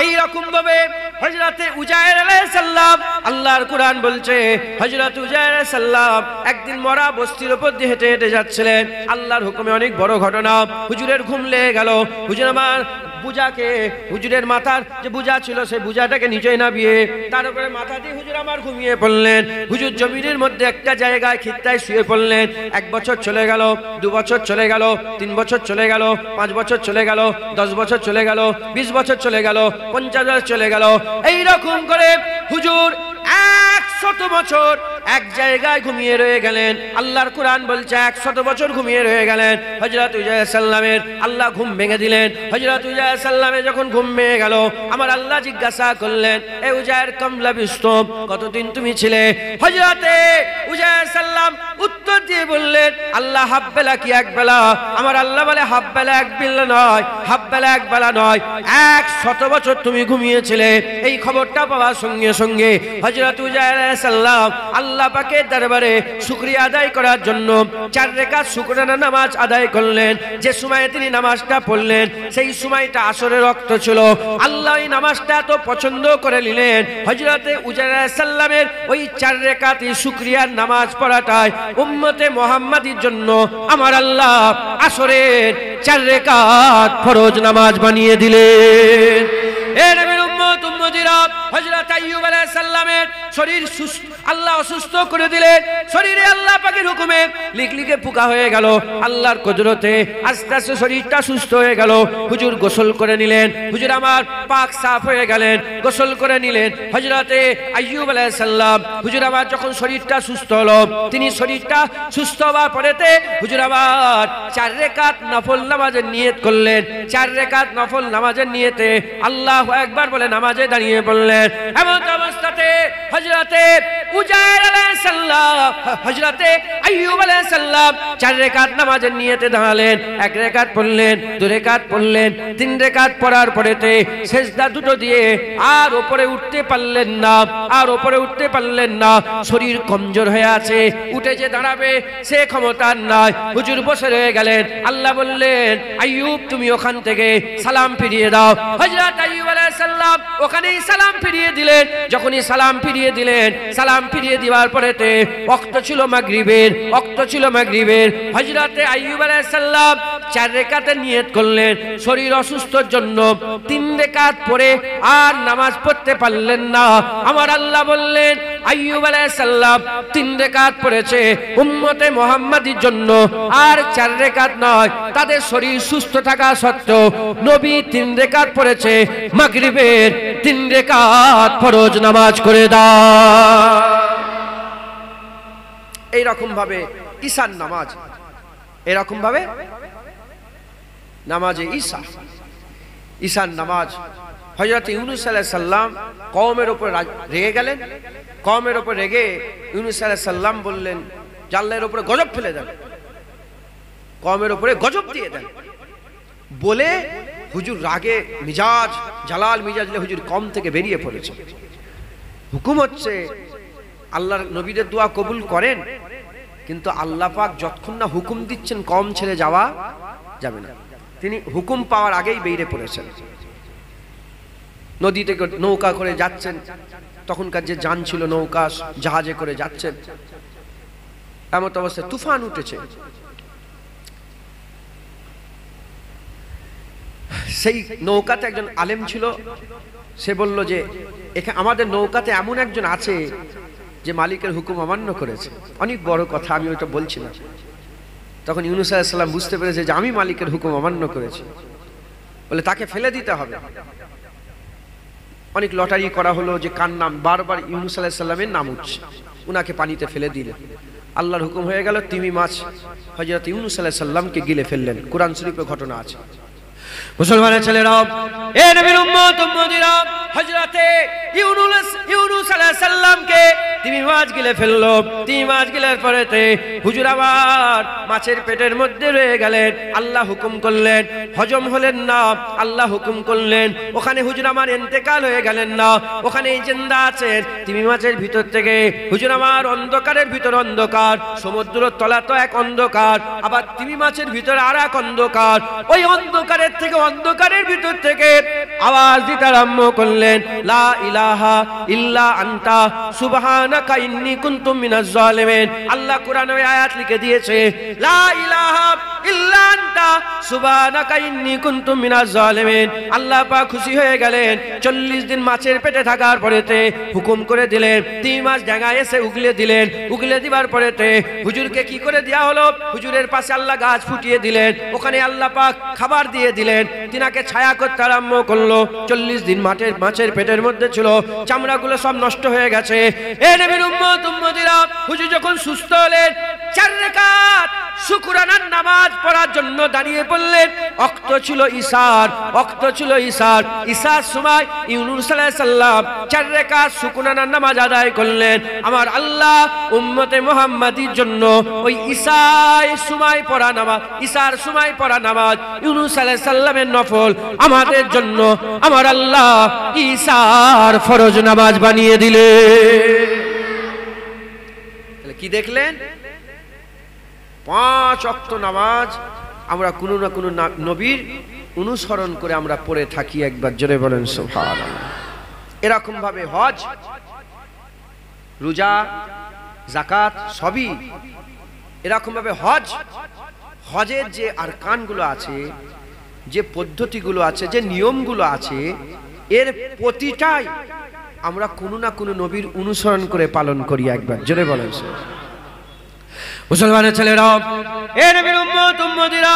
এই রকম ভাবে হযরতে উজায়ের আলাইহিস সালাম, আল্লাহর কুরআন বলছে হযরত উজায়ের আলাইহিস সালাম একদিন মরা বস্তির উপর দিয়ে হেঁটে হেঁটে যাচ্ছিলেন। আল্লাহর হুকুমে অনেক বড় ঘটনা, হুজুরের ঘুম লেগে গেল। হুজুর আমার বুজাকে, হুজুরের মাথার যে বুজা ছিল সেই বুজাটাকে নিচে নামিয়ে তার উপরে মাথা দিয়ে হুজুর আমার ঘুমিয়ে পড়লেন। হুজুর জমিনের মধ্যে একটা জায়গায় খিত্তায় শুয়ে পড়লেন। 1 বছর চলে গেল, 2 বছর চলে গেল, 3 বছর চলে গেল, 5 বছর চলে গেল, 10 বছর চলে গেল, 20 বছর চলে গেল, 50 বছর চলে গেল। এইরকম করে হুজুর 100 বছর এক জায়গায় ঘুমিয়ে রয়ে গেলেন। আল্লাহর কুরআন বলছে 100 বছর ঘুমিয়ে রয়ে গেলেন। হযরত উজায়ের সাল্লামের আল্লাহ ঘুম ভেঙে দিলেন। হযরত উজায়ের সাল্লামের যখন ঘুম ভেঙে গেল, আমার আল্লাহ জিজ্ঞাসা করলেন, এ উজায়ের কম লাবিস্তুম, কতদিন তুমি ছিলে? হযরতে উজায়ের সাল্লাম উত্তর দিয়ে বললেন, আল্লাহ হাফ বেলা কি এক বেলা? আমার আল্লাহ বলে হাফ বেলা এক বেলা নয়, হাফ বেলা এক বেলা নয়, 100 বছর তুমি ঘুমিয়েছিলে। এই খবরটা পাওয়ার সঙ্গে সঙ্গে হযরত উজায়ের আলাইহিস সালাম আল্লাহ পাকের দরবারে শুকরিয়া আদায় করার জন্য 4 রাকাত শুকরানা নামাজ আদায় করলেন। যে সময়ে তিনি নামাজটা পড়লেন সেই সময়টা আসরের ওয়াক্ত ছিল। আল্লাহ এই নামাজটা তো পছন্দ করে নিলেন। হযরতে উজায়ের আলাইহিস সালামের ওই 4 রাকাত শুকরিয়ার নামাজ পড়াটাই উম্মতে মুহাম্মাদির জন্য আমার আল্লাহ আসরের 4 রাকাত ফরজ নামাজ বানিয়ে দিলেন। এ নবীর উম্মত উম্মতিরা, হযরত আইয়ুব আলাইহিস সালামের শরীর সুস্থ, আল্লাহ অসুস্থ করে দিলেন। শরীরে আল্লাহ পাকের হুকুমে লিকলিকে পোকা হয়ে গেল। আল্লাহর কুদরতে আস্তে আস্তে শরীরটা সুস্থ হয়ে গেল। হুজুর গোসল করে নিলেন। হুজুর আমার পাক সাফ হয়ে গেলেন, গোসল করে নিলেন। হযরতে আইয়ুব আলাইহিস সালাম হুজুর আমার যখন শরীরটা সুস্থ হলো, তিনি শরীরটা সুস্থ হওয়ার পরেতে হুজুর আবার 4 রাকাত নফল নামাজের নিয়ত করলেন। 4 রাকাত নফল নামাজের নিয়তে আল্লাহু আকবার বলে নামাজে দাঁড়িয়ে পড়লেন। এমন অবস্থাতে হযরতে উজায়ের আলাইহিস সালাম, হযরতে আইয়ুব আলাইহিস সালাম 4 রাকাত নামাজের নিয়তে দাঁড়ালেন। 1 রাকাত পড়লেন, 2 রাকাত পড়লেন, 3 রাকাত পড়ার পরেতে সিজদা দুটো দিয়ে আর উপরে উঠতে পারলেন না, আর উপরে উঠতে পারলেন না। শরীর কমজোর হয়ে আছে, উঠে যে দাঁড়াবে সে ক্ষমতা নাই। হুজুর বসে রয়ে গেলেন। আল্লাহ বললেন, আইয়ুব তুমি ওখান থেকে সালাম ফিরিয়ে দাও। হযরত আইয়ুব আলাইহিস সালাম ওখানেই সালাম ফিরিয়ে দিলেন। যখনই সালাম ফিরিয়ে দিলেন, সালাম ফিরিয়ে দেওয়ার পরেতে ওয়াক্ত ছিল মাগরিবের, ওয়াক্ত ছিল মাগরিবের। হযরতে আইয়ুব আলাইহিস সালাম 4 রাকাতের নিয়ত করলেন। শরীর অসুস্থর জন্য 3 রাকাত পড়ে আর নামাজ পড়তে পারলেন না। আমার আল্লাহ বললেন, আইয়ুব আলাইহিস সালাম 3 রাকাত পড়েছে উম্মতে মুহাম্মাদির জন্য, আর 4 রাকাত নয়। তাদের শরীর সুস্থ থাকা সত্ত্বেও নবী 3 রাকাত পড়েছে। মাগরিবের 3 রাকাত ফরজ নামাজ করে দাও। এই রকম ভাবে ঈশার নামাজ, এরকম ভাবে নামাজে ঈশার নামাজ হযরত ইউনূস আলাইহিস সালাম কওমের উপর রেগে গেলেন। কওমের উপর রেগে ইউনূস আলাইহিস সালাম বললেন, জাল্লার উপরে গজব ফেলে দেন, কওমের উপরে গজব দিয়ে দেন বলে হুজুর রাগে মিজাজ, জালাল মিজাজ হুজুর কওম থেকে বেরিয়ে পড়েছে। হুকুম হচ্ছে আল্লাহর নবীদের দোয়া কবুল করেন, কিন্তু আল্লাহ পাক যতক্ষণ না হুকুম দিচ্ছেন কওম ছেড়ে যাওয়া যাবে না। তিনি হুকুম পাওয়ার আগেই বেরিয়ে পড়েছেন। নদী থেকে নৌকা করে যাচ্ছেন, তখনকার যে যান ছিল নৌকা, জাহাজে করে যাচ্ছেন। এমন অবস্থায় তুফান উঠেছে। সেই নৌকাতে একজন আলেম ছিল। সে বলল যে এখানে আমাদের নৌকাতে এমন একজন আছে যে মালিকের হুকুম অমান্য করেছে। অনেক বড় কথা, আমি ওটা বলছি না। তখন ইউনূস আলাইহিস সালাম বুঝতে পেরেছে যে আমি মালিকের হুকুম অমান্য করেছি, বলে তাকে ফেলে দিতে হবে। অনেক লটারি করা হলো যে কার নাম, বারবার ইউনূস আলাইহিস সালামের নাম উঠছে। উনাকে পানিতে ফেলে দিলেন। আল্লাহর হুকুম হয়ে গেল, তিমি মাছ হযরত ইউনূস আলাইহিস সালামকে গিলে ফেললেন। কুরআন শরীফে ঘটনা আছে। মুসলমানের ছেলেরা, এ নবীর উম্মত উম্মতিরা, হযরতে ইউনূস আলাইহিস সালামকে তিমি মাছ গিলে ফেললো। তিমি মাছ গিলার পরেতে হুজুর আবার মাছের পেটের মধ্যে রয়ে গেলেন। আল্লাহ হুকুম করলেন, হজম হলেন না, আল্লাহ হুকুম করলেন। ওখানে হুজুর আমার ইন্তেকাল হয়ে গেলেন না, ওখানে জিন্দা আছেন। তিমি মাছের ভিতর থেকে হুজুর আমার অন্ধকারের ভিতর অন্ধকার, সমুদ্রের তলা তো এক অন্ধকার, আবার তিমি মাছের ভিতর আর এক অন্ধকার। ওই অন্ধকারের থেকে অন্ধকারের ভিতর থেকে আওয়াজ দিতে আরম্ভ করলেন, লা ইলাহা ইল্লা আনতা সুবহানাকা ইন্নী কুনতু মিনাজ জালিমিন। আল্লাহ কোরআনে আয়াত লিখে দিয়েছে, লা ইলাহা ইল্লা আনতা সুবহানাকা ইন্নী কুনতু মিনাজ জালিমিন। আল্লাহ পাক খুশি হয়ে গেলেন। 40 দিন মাছের পেটে থাকার পরেতে হুকুম করে দিলেন, তিমি মাছ ডাঙায় এসে উগলে দিলেন। উগলে দিবার পরেতে হুজুরকে কি করে দেয়া হলো, হুজুরের পাশে আল্লাহ গাছ ফুটিয়ে দিলেন, ওখানে আল্লাহ পাক খাবার দিয়ে দিলেন, তিনাকে ছায়া করতে আরম্ভ করলো। 40 দিন মাছের পেটের মধ্যে ছিল, চামড়াগুলো সব নষ্ট হয়ে গেছে। এ নবীর উম্মত উম্মতিরা, হুজুর যখন সুস্থ হলেন, 4 রাকাত শুকরানার নামাজ পড়ার জন্য দাঁড়িয়ে পড়লেন। ওয়াক্ত ছিল ইশার, ওয়াক্ত ছিল ইশার। ইশার সময় ইউনুস আলাইহিস সালাম 4 রাকাত শুকরানার নামাজ আদায় করলেন। আমার আল্লাহ উম্মতে মুহাম্মাদির জন্য ওই ইশার সময় পড়া নামাজ, ইশার সময় পড়া নামাজ ইউনুস আলাইহিস সালামের নফল, আমাদের জন্য আমার আল্লাহ ইশার ফরজ নামাজ বানিয়ে দিলেন। তাহলে কি দেখলেন? 5 ওয়াক্ত নামাজ আমরা কোনো না কোনো নবীর অনুসরণ করে আমরা পড়ে থাকি। একবার জোরে বলেন সুবহানাল্লাহ। এরকম ভাবে হজ, রোজা, যাকাত সবই এরকম ভাবে হজের যে আরকানগুলো আছে, যে পদ্ধতিগুলো আছে, যে নিয়মগুলো আছে, এর প্রতিটাই আমরা কোনো না কোনো নবীর অনুসরণ করে পালন করি। একবার জোরে বলেন মুসলমানের ছেলেরা, এ নবীর উম্মত উম্মতিরা,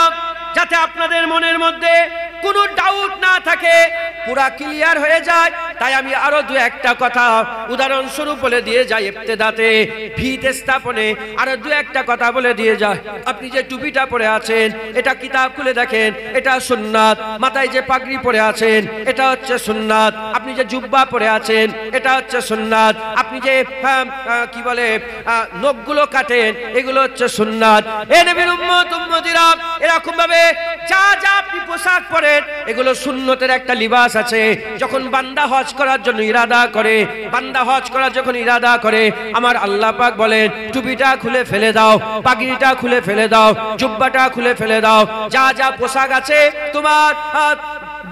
যাতে আপনাদের মনের মধ্যে কোনো ডাউট না থাকে, পুরা ক্লিয়ার হয়ে যায়, তাই আমি আরো 2-1টা কথা উদাহরণস্বরূপ বলে দিয়ে যাই। ইবতেদাতে ভিত স্থাপনে আরো 2-1টা কথা বলে দিয়ে যায়। আপনি যে টুপিটা পরে আছেন, এটা কিতাব খুলে দেখেন, এটা সুন্নাত। মাথায় যে পাগড়ি পরে আছেন, এটা হচ্ছে সুন্নাত। আপনি যে জুব্বা পরে আছেন, এটা হচ্ছে সুন্নাত। আপনি যে কি বলে নখগুলো কাটেন, এগুলো হচ্ছে সুন্নাত। এ নবীর উম্মত উম্মতিরা, এরকম ভাবে যা যা আপনি পোশাক পরেন, এগুলো সুন্নতের একটা লিবাস আছে। যখন বান্দা হজ করার জন্য ইরাদা করে, বান্দা হজ করার যখন ইরাদা করে, আমার আল্লাহ পাক বলেন, টুপিটা খুলে ফেলে দাও, পাগড়িটা খুলে ফেলে দাও, জুব্বাটা খুলে ফেলে দাও, যা যা পোশাক আছে তোমার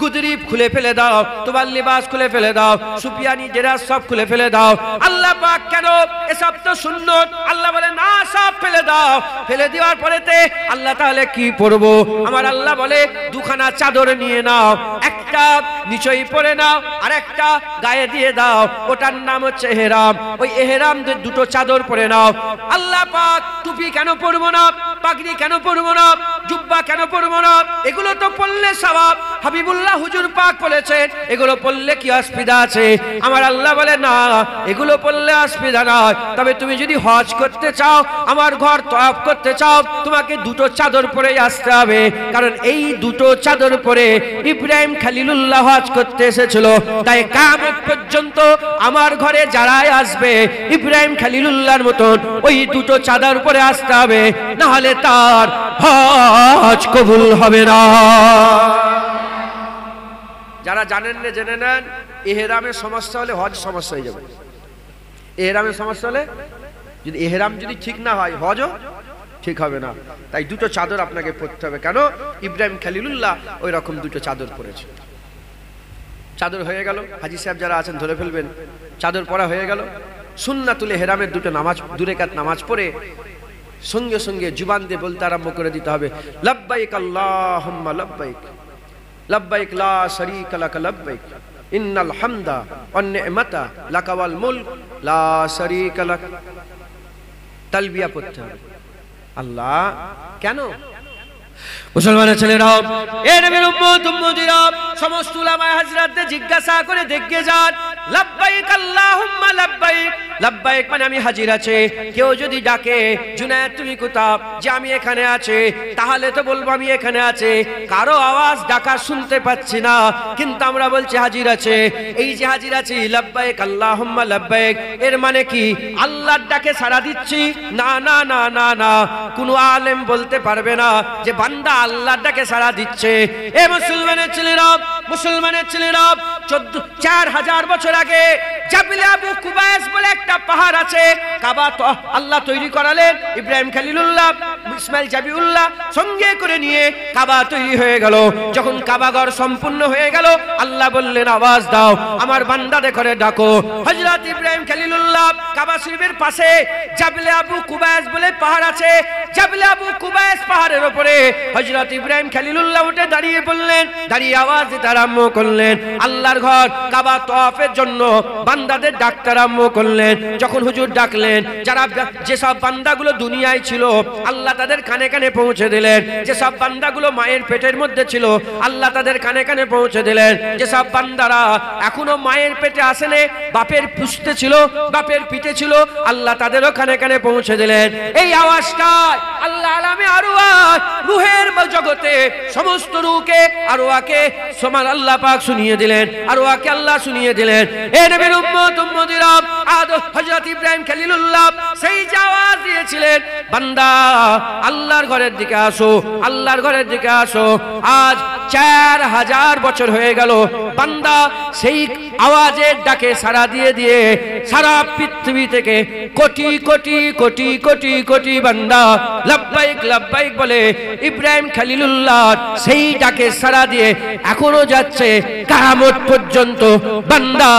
গুদরি খুলে ফেলে দাও, তোমার লিবাস খুলে ফেলে দাও, সুফিয়ানি ড্রেস সব খুলে ফেলে দাও। আল্লাহ পাক কেন? এসব তো সুন্নত। আল্লাহ বলে না, সব ফেলে দাও। ফেলে দেওয়ার পরেতে আল্লাহ তাহলে কি পরবো? আমার আল্লাহ বলে 2খানা চাদর নিয়ে নাও, একটা নিচেই পরে নাও, আর একটা গায়ে দিয়ে দাও, ওটার নাম হচ্ছে ইহরাম। ওই ইহরাম 2টো চাদর পরে নাও। আল্লাহ পাক টুপি কেন পরবো না, পাগড়ি কেন পরবো না, জুব্বা কেন পরবো না? এগুলো তো পরলে সওয়াব। হাবিবুল্লাহ হুজুর পাক বলেছেন, এগুলো পরলে কি অসুবিধা আছে? আমার আল্লাহ বলে না, এগুলো পরলে অসুবিধা নয়। তবে তুমি যদি হজ করতে চাও, আমার ঘর তওয়াফ করতে চাও, তোমাকে 2টো চাদর পরে আসতে হবে। কারণ এই 2টো চাদর পরে ইব্রাহিম খলিলুল্লাহ হজ করতে এসেছিল। তাই কিয়ামত পর্যন্ত আমার ঘরে যারাই আসবে, ইব্রাহিম খলিলুল্লাহর মতন ওই 2টো চাদর পরে আসতে হবে, না হলে তার হজ কবুল হবে না। যারা জানেন না জেনে নেন, ইহরামের সমস্যা হলে হজ সমস্যা হয়ে যাবে। ইহরামের সমস্যা হলে, যদি ইহরাম যদি ঠিক না হয়, হজও ঠিক হবে না। তাই 2টো চাদর আপনাকে পরতে হবে। কেন? ইব্রাহিম খলিলুল্লাহ ওই রকম 2টো চাদর পরেছে। চাদর হয়ে গেল, হাজী সাহেব যারা আছেন ধরে ফেলবেন, চাদর পরা হয়ে গেল। সুন্নাতুল ইহরামের 2টো নামাজ, 2 রাকাত নামাজ পড়ে সঙ্গে সঙ্গে জুবান দিয়ে বলতে আরম্ভ করে দিতে হবে, লাব্বাইক আল্লাহুম্মা লাব্বাইক, লাব্বাইক লা শারীকা লাক লাব্বাইক, ইন্নাল হামদা ওয়ান নি'মাতা লাকা ওয়াল মুলক লা শারীকা লাক। তালবিয়া পড়তে হবে। আল্লাহ কেন? মুসলমানের ছেলেরা, এ নবীর উম্মত উম্মতিরা, সমস্ত উলামায়ে হযরতদের জিজ্ঞাসা করে দেখে যান, লাব্বাইক আল্লাহুম্মা লাব্বাইক, লাব্বাইক মানে আমি হাজির আছে। কেউ যদি ডাকে জুনায়েদ তুমি কোথাও, যে আমি এখানে আছি, তাহলে তো বলবো আমি এখানে আছি। কারো আওয়াজ ডাকা শুনতে পাচ্ছি না, কিন্তু আমরা বলছি হাজির আছে। এই যে হাজির আছি, লাব্বাইক আল্লাহুম্মা লাব্বাইক, এর মানে কি আল্লাহর ডাকে সাড়া দিচ্ছি? না না না না না, কোনো আলেম বলতে পারবে না যে বান্দা আল্লাহর ডাকে সাড়া দিচ্ছে। এ মুসলমানের ছেলেরা, মুসলমানের ছেলেরা, 4000 বছর আগে জাবিলে আবু কুবাইস বলে একটা পাহাড় আছে, কাবা তো আল্লাহ তৈরি করালেন। ইব্রাহিম খলিলুল্লাহ, ইসমাইল জাবিউল্লাহ সঙ্গে করে নিয়ে কাবা তৈরি হয়ে গেল। যখন কাবাঘর সম্পূর্ণ হয়ে গেল, আল্লাহ বললেন আওয়াজ দাও, আমার বান্দাদের করে ডাকো। হযরত ইব্রাহিম খলিলুল্লাহ কাবা শরীফের পাশে জাবিলে আবু কুবাইস বলে পাহাড় আছে। জাবিলে আবু কুবাইস পাহাড়ের উপরে হযরত ইব্রাহিম খলিলুল্লাহ উঠে দাঁড়িয়ে বললেন, দাঁড়িয়ে আওয়াজ দিতে আরম্ভ করলেন। আল্লাহর ঘর কাবা তওয়াফের জন্য বান্দাদের ডাকতে আরম্ভ করলেন। যখন হুজুর ডাকলেন, যারা যেসব বান্দাগুলো দুনিয়ায় ছিল আল্লাহ তাদের কানে কানে পৌঁছে দিলেন। যেসব বান্দাগুলো মায়ের পেটের মধ্যে ছিল আল্লাহ তাদের কানে কানে পৌঁছে দিলেন। যেসব বান্দারা এখনো মায়ের পেটে আসেনি, বাপের পুষ্টে ছিল, বাপের পিঠে ছিল, আল্লাহ তাদেরও কানে কানে পৌঁছে দিলেন। এই আওয়াজটা আল্লাহ আলামে আরওয়াহ, রূহের জগতে সমস্ত রূহকে আরওয়াহকে সমান আল্লাহ পাক শুনিয়ে দিলেন, আরওয়াহকে আল্লাহ শুনিয়ে দিলেন। এ নবীর উম্মত উম্মতিরা, হযরত ইব্রাহিম খলিলুল্লাহ সেই যে আওয়াজ দিয়েছিলেন, বান্দা আল্লাহর ঘরের দিকে আসো, আল্লাহর ঘরের দিকে আসো। আজ 4000 বছর হয়ে গেল, বান্দা সেই আওয়াজের ডাকে সাড়া দিয়ে দিয়ে সারা পৃথিবী থেকে কোটি কোটি কোটি কোটি কোটি বান্দা লাব্বাইক লাব্বাইক বলে ইব্রাহিম খলিলুল্লাহ সেই ডাকে সাড়া দিয়ে এখনো যাচ্ছে। কিয়ামত পর্যন্ত বান্দা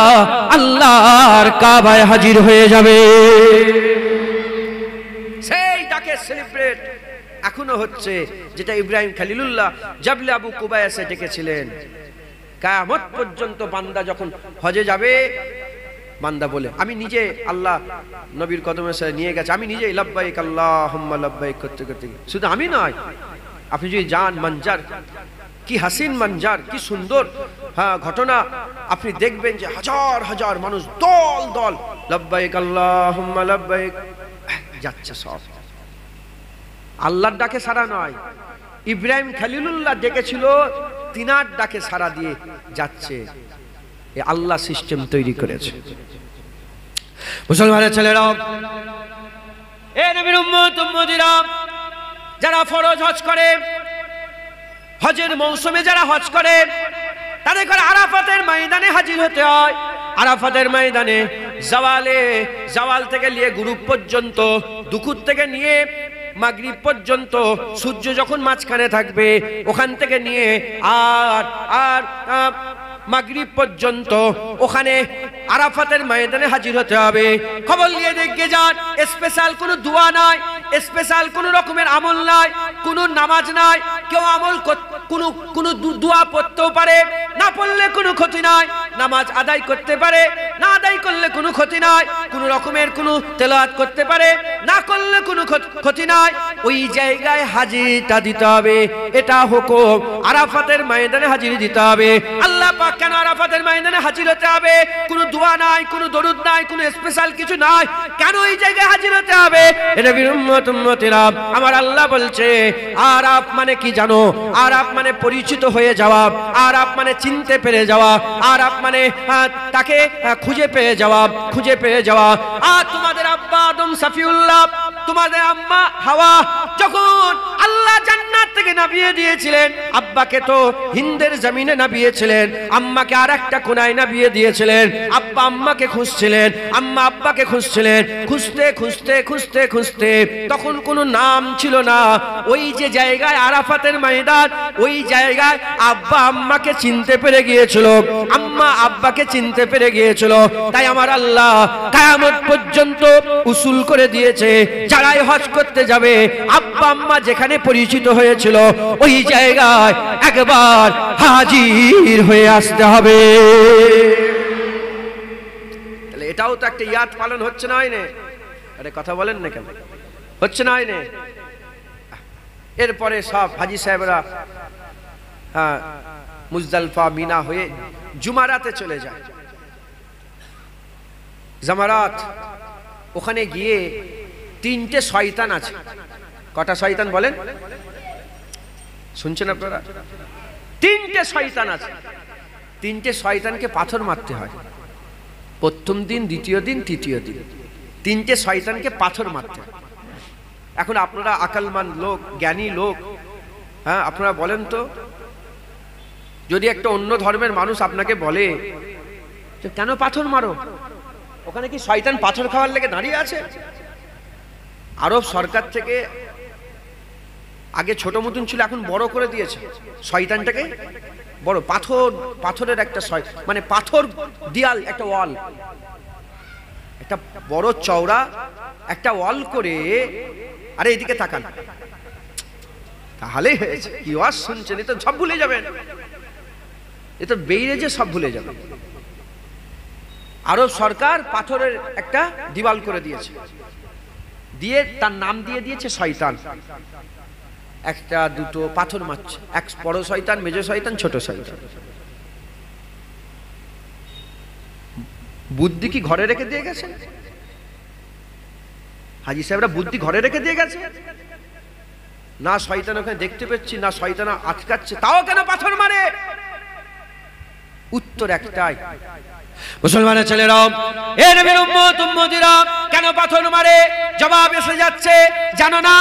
আল্লাহর কাবায় হাজির হয়ে যাবে। সেই ডাকে সেলিব্রেট এখনো হচ্ছে, যেটা ইব্রাহিম খলিলুল্লাহ জাবলে আবু কুবাইসে ডেকেছিলেন। কিয়ামত পর্যন্ত বান্দা যখন হজে যাবে, বান্দা বলে আমি নিজে আল্লাহ নবীর কদমে নিয়ে গেছে, আমি নিজে লাব্বাইক আল্লাহুম্মা লাব্বাইক করতে করতে, শুধু আমি নয়, আপনি যদি যান মঞ্জার, কি হাসিন মঞ্জার, কি সুন্দর ঘটনা, আপনি দেখবেন যে হাজার হাজার মানুষ দল দল লাব্বাইক আল্লাহুম্মা লাব্বাইক যাচ্ছে। সব আল্লাহর ডাকে সাড়া নয়, ইব্রাহিম খলিলুল্লাহ ডেকেছিল, তিনার ডাকে সাড়া দিয়ে যাচ্ছে। এ আল্লাহ সিস্টেম তৈরি করেছে। মুসলমানের ছেলেরা, এ নবীর উম্মত উম্মতিরা, যারা ফরজ হজ করে, হজের মৌসুমে যারা হজ করে, তাদের করে আরাফাতের ময়দানে হাজির হতে হয়। আরাফাতের ময়দানে জাওয়াল থেকে নিয়ে গুরুব পর্যন্ত, দুপুর থেকে নিয়ে মাগরিব পর্যন্ত, সূর্য যখন মাঝখানে থাকবে ওখান থেকে নিয়ে আর মাগরিব পর্যন্ত ওখানে আরাফাতের ময়দানে হাজির হতে হবে। খবর নিয়ে দেখে যান, স্পেশাল কোনো দোয়া নাই, স্পেশাল কোনো রকমের আমল নাই, কোনো নামাজ নাই। কেউ আমল কোনো দোয়া পড়তেও পারে, না পড়লে কোনো ক্ষতি নাই। নামাজ আদায় করতে পারে, না আদায় করলে কোনো ক্ষতি নাই। কোনো রকমের কোনো তেলাওয়াত করতে পারে, না করলে কোনো ক্ষতি নাই। ওই জায়গায় হাজিরটা দিতে হবে, এটা হুকুম। আরাফাতের ময়দানে হাজির দিতে হবে। আল্লাহ পাক কেন আরাফাতের ময়দানে হাজির হতে হবে? কোনো দোয়া নাই, কোনো দরুদ নাই, কোনো স্পেশাল কিছু নাই, কেন এই জায়গায় হাজির হতে হবে? নবীর উম্মত উম্মতিরা, আমার আল্লাহ বলছে আরাফ মানে কি জানো? আরাফ মানে পরিচিত হয়ে যাওয়া, আরাফ মানে চিনতে পেরে যাওয়া, আরাফ মানে তাকে খুঁজে পেয়ে যাওয়া, খুঁজে পেয়ে যাওয়া। আর তোমাদের আব্বা আদম সাফিউল্লাহ, তোমাদের আম্মা হাওয়া যখন আল্লাহ জান্নাত থেকে নামিয়ে দিয়েছিলেন, আব্বাকে তো হিন্দের জমিনে নামিয়েছিলেন, আম্মাকে আর একটা কোনায় নামিয়ে দিয়েছিলেন। আব্বা আম্মাকে খুঁজছিলেন, আম্মা আব্বাকে খুঁজছিলেন। খুঁজতে খুঁজতে খুঁজতে খুঁজতে তখন কোনো নাম ছিল না। ওই যে জায়গায় আরাফাতের ময়দান, ওই জায়গায় আব্বা আম্মাকে চিনতে পেরে গিয়েছিল, আম্মা আব্বাকে চিনতে পেরে গিয়েছিল। তাই আমার আল্লাহ কিয়ামত পর্যন্ত উসুল করে দিয়েছে, যারাই হজ করতে যাবে আব্বা আম্মা যেখানে পরিচিত হয়েছিল ওই জায়গায় একবার হাজির হয়ে আসতে হবে। তাহলে এটাও তো একটা ইয়াদ পালন হচ্ছে না, হয়নি? আরে কথা বলেন না কেন? হচ্ছে না, হয়নি? এরপরে সব হাজি সাহেবরা মুজদালিফা মিনা হয়ে জুমারাতে চলে যায়। জামারাত, ওখানে গিয়ে 3টে শয়তান আছে। কটা শয়তান বলেন? শুনছেন আপনারা? 3টে শয়তান আছে। 3টে শয়তানকে পাথর মারতে হয়, প্রথম দিন, দ্বিতীয় দিন, তৃতীয় দিন। 3টে শয়তানকে পাথর মারতে হয়। এখন আপনারা আকলমান লোক, জ্ঞানী লোক, হ্যাঁ, আপনারা বলেন তো, যদি একটা অন্য ধর্মের মানুষ আপনাকে বলে যে কেন পাথর মারো, ওখানে কি শয়তান পাথর খাওয়ার লেগে দাঁড়িয়ে আছে? আরব সরকার থেকে আগে ছোট মতন ছিল, এখন বড় করে দিয়েছে শয়তানটাকে, বড় পাথরের একটা মানে পাথর দেয়াল, একটা ওয়াল, একটা বড় চওড়া একটা ওয়াল করে। আরে এদিকে তাকান, তাহলেই হয়েছে। কি ওয়াজ শুনছেন? এ তো সব ভুলে যাবেন, এ তো বেরিয়ে যে সব ভুলে যাবেন। আরব সরকার পাথরের একটা দিওয়াল করে দিয়েছে, দিয়ে তার নাম দিয়ে দিয়েছে শয়তান। একটা দুটো পাথর মারছে, এক বড় শয়তান, মেজ শয়তান, ছোট শয়তান। বুদ্ধি কি ঘরে রেখে দিয়ে গেছে? হাজি সাহেবরা বুদ্ধি ঘরে রেখে দিয়ে গেছে? না শয়তান ওখানে দেখতে পাচ্ছি, না শয়তান আটকাচ্ছে, তাও কেন পাথর মারে? উত্তর একটাই, মুসলমানের ছেলেরাও, এ নবীর উম্মত উম্মতিরা কেন পাথর মারে? জবাব এসে যাচ্ছে, জানো না?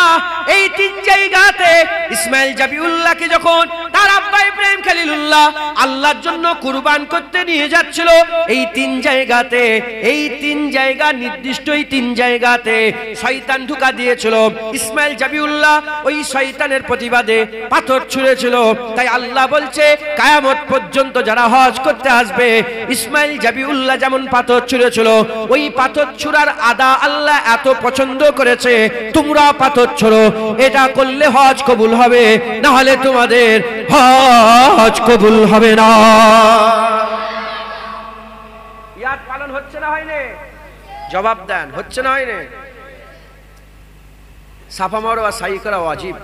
এই 3 জায়গাতে ইসমাইল জাবিউল্লাহকে যখন তার আব্বা ইব্রাহিম খলিলুল্লাহ আল্লাহর জন্য কুরবান করতে নিয়ে যাচ্ছিল, এই 3 জায়গাতে, এই 3 জায়গা নির্দিষ্ট, এই 3 জায়গাতে শয়তান ঢুকা দিয়েছিল। ইসমাইল জাবিউল্লাহ ওই শয়তানের প্রতিবাদে পাথর ছুঁড়েছিল। তাই আল্লাহ বলছে, কিয়ামত পর্যন্ত যারা হজ করতে আসবে, ইসমাইল জাবিউল্লাহ যেমন পাথর ছুঁড়েছিল, ওই পাথর ছুঁড়ার আদা আল্লাহ এত পছন্দ করেছে, তোমরা পাথর ছোড়ো। এটা করলে হজ কবুল হবে, না হলে তোমাদের হজ কবুল হবে না। ইয়াদ পালন হচ্ছে না হয়নি? জবাব দেন, হচ্ছে না হয়নি? সাফা মারওয়া সাই করা ওয়াজিব,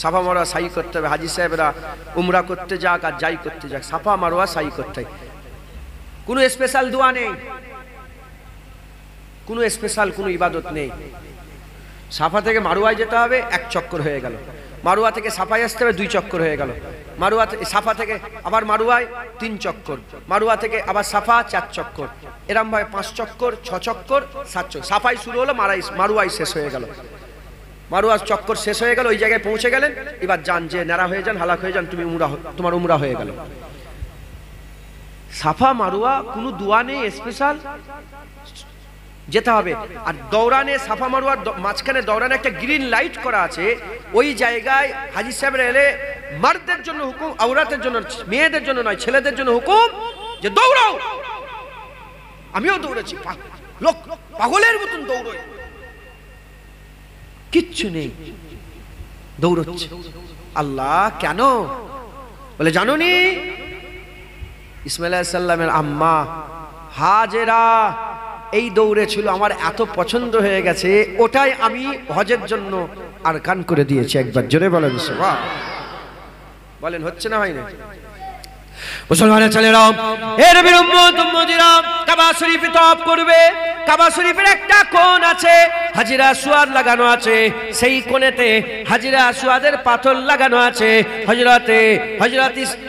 সাফা মারওয়া সাই করতে হবে। হাজি সাহেবরা উমরা করতে যাক আর যাই করতে যাক, সাফা মারওয়া সাই করতে হয়। কোনো স্পেশাল দোয়া নেই, কোনো স্পেশাল কোনো ইবাদত নেই। সাফা থেকে মারওয়ায় যেতে হবে, 1 চক্কর হয়ে গেল। মারওয়া থেকে সাফায় আসতে হবে, 2 চক্কর হয়ে গেল। মারওয়া থেকে সাফা থেকে আবার মারওয়ায় 3 চক্কর, মারওয়া থেকে আবার সাফা 4 চক্কর, এরম ভাবে 5 চক্কর, 6 চক্কর, 7 চক্কর। সাফাই শুরু হলো, মারওয়াই শেষ হয়ে গেল। মারওয়ার চক্কর শেষ হয়ে গেল, ওই জায়গায় পৌঁছে গেলেন, এবার যান, যে নেড়া হয়ে যান, হালাক হয়ে যান, তুমি তোমার উমরা হয়ে গেল। সাফা মারওয়া কোনো দোয়া নেই স্পেশাল, যেতে হবে। আর দৌড়ানে, সাফা মারওয়ার মাঝখানে দৌড়ানে একটা গ্রিন লাইট করা আছে, ওই জায়গায় হাজি সাহেবরা এলে মারদের জন্য হুকুম, আওরাতের জন্য, মেয়েদের জন্য নয়, ছেলেদের জন্য হুকুম যে দৌড়াও। আমিও দৌড়েছি, লোক পাগলের মতন দৌড়ই, কিচ্ছু নেই, দৌড়চ্ছে। আল্লাহ কেন বলে জানো নি? ইসমাইল আলাইহিস সালামের আম্মা হাজেরা এই দৌড়ে ছিল, আমার এত পছন্দ হয়ে গেছে, ওটাই আমি হজের জন্য আরকান করে দিয়েছি। একবার জোরে বলেন সুবহান। বলেন হচ্ছে না হয় না? মুসলমানের ছেলেরা, এ নবীর উম্মত উম্মতিরা, কাবা শরীফে তওয়াফ করবে। কাবা শরীফের একটা কোণ আছে, হাজিরা আসওয়াদ লাগানো আছে, সেই কোণেতে হাজিরা আসওয়াদের পাথর লাগানো আছে।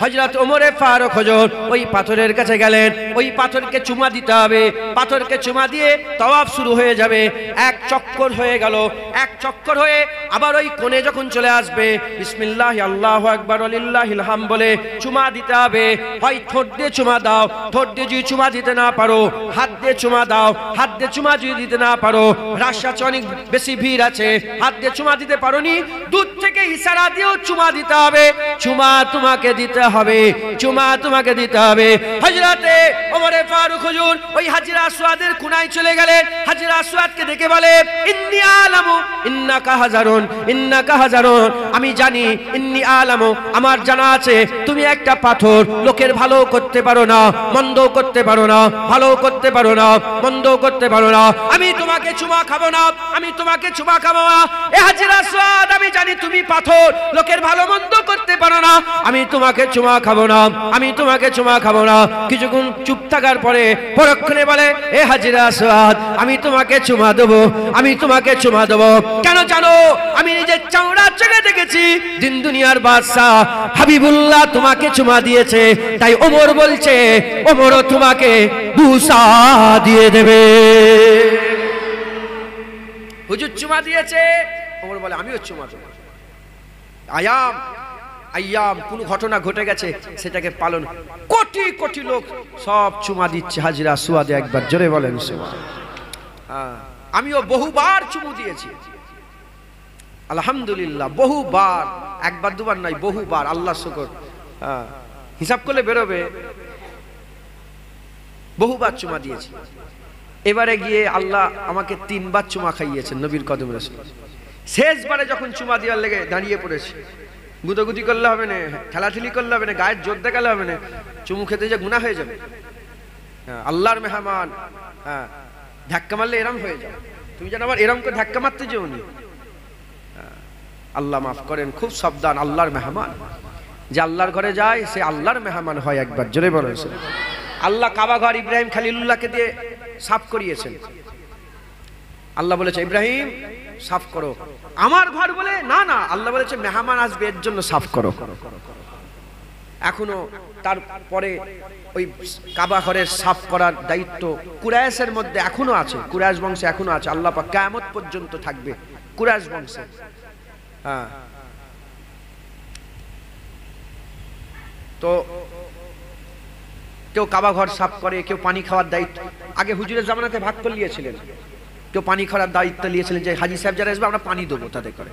হযরত ওমরে ফারুক হুজুর ওই পাথরের কাছে গেলেন, ওই পাথরকে চুমা দিতে হবে। পাথরকে চুমা দিয়ে তওয়াফ শুরু হয়ে যাবে। 1 চক্কর হয়ে গেল, 1 চক্কর হয়ে আবার ওই কোণে যখন চলে আসবে, বিসমিল্লাহ আল্লাহু আকবার ওয়ালিল্লাহিল হামদ বলে চুমা দিতে হবে। হয় ঠোঁট দিয়ে চুমা দাও, ঠোঁট দিয়ে যদি চুমা দিতে না পারো, হাত দিয়ে চুমা দাও, হাত দিয়ে চুমা যদি দিতে না পারো, রাস্তায় অনেক বেশি ভিড় আছে, হাত দিয়ে চুমা দিতে পারোনি, দূর থেকে ইশারা দিয়েও চুমা দিতে হবে। চুমা তোমাকে দিতে হবে, চুমা তোমাকে দিতে হবে। হযরতে ওমরে ফারুক হুজুর ওই হাজিরা আসওয়াদের কোণায় চলে গেলেন। হাজিরা আসওয়াদকে দেখে বলে, ইন্নী আলামু ইন্নাকা হাজারুন, ইন্নাকা হাজারুন, আমি জানি, ইন্নী আলামু, আমার জানা আছে, তুমি একটা পাথর। লোকের ভালো করতে পারো না, মন্দ করতে পারো না, ভালো করতে পারো না, মন্দ করতে করতে পারো না, আমি তোমাকে চুমা খাবো না, আমি তোমাকে চুমা খাবো না। এ হাজির আসওয়াদ, আমি জানি তুমি পাথর, লোকের ভালো মন্দ করতে পারো না, আমি তোমাকে চুমা খাবো না, আমি তোমাকে চুমা খাবো না। কিছুক্ষণ চুপ থাকার পরে পরক্ষণে বলে, এ হাজির আসওয়াদ, আমি তোমাকে চুমা দেবো, আমি তোমাকে চুমা দেবো। কেন জানো? আমি নিজের চামড়া চোখে দেখেছি দিন দুনিয়ার বাদশা হাবিবুল্লাহ তোমাকে চুমা দিয়েছে, তাই ওমর বলছে ওমরও তোমাকে বুসা দিয়ে দেবে। হুজুর চুমা দিয়েছে, ওমর বলে আমিও চুমা দেবো। আয়াম আয়াম কোন ঘটনা ঘটে গেছে সেটাকে পালন, কোটি কোটি লোক সব চুমা দিচ্ছে হাজিরা সুয়াদে। একবার জোরে বলেন সুবহান। আমিও বহুবার চুমু দিয়েছি আলহামদুলিল্লাহ, বহুবার, একবার দুবার নয়, বহুবার। আল্লাহ শুকর, হিসাব করলে বেরোবে, বহুবার চুমা দিয়েছি। এবারে গিয়ে আল্লাহ আমাকে 3 বার চুমা খাইয়েছেন নবীর কদম রাসূল। শেষবারে যখন চুমা দেওয়ার লেগে দাঁড়িয়ে পড়েছে, গুদোগুদি করলে হবে না, ঠেলাঠেলি করলে হবে না, গায়ের জোর দেখালে হবে না, চুমু খেতে যে গুনাহ হয়ে যাবে। আল্লাহর মেহমান, ধাক্কা মারলে এরম হয়ে যাবে। তুমি যেন আবার এরম করে ধাক্কা মারতে যেও নি। আল্লাহ মাফ করেন, খুব সাবধান। আল্লাহর মেহমান, যে আল্লাহর ঘরে যায় সে আল্লাহর মেহমান হয়। একবার জোরে বলেন। আল্লাহ কাবা ঘর ইব্রাহিম খলিলুল্লাহকে দিয়ে সাফ করিয়েছেন। আল্লাহ বলেছে ইব্রাহিম সাফ করো, আমার ঘর বলে না, না, আল্লাহ বলেছে মেহমান আসবে এর জন্য সাফ করো। এখনো তারপরে ওই কাবা ঘরের সাফ করার দায়িত্ব কুরাইশের মধ্যে এখনো আছে, কুরাইশ বংশে এখনো আছে। আল্লাহ পাক কিয়ামত পর্যন্ত থাকবে কুরাইশ বংশে। তো কেউ কাবা ঘর সাফ করে, কেউ পানি খাওয়ার দায়িত্ব, আগে হুজুরের জামানাতে ভাগ করে নিয়েছিলেন। কেউ পানি খাওয়ার দায়িত্ব নিয়েছিলেন যে হাজি সাহেব যারা আসবে আমরা পানি দেবো তাদের করে।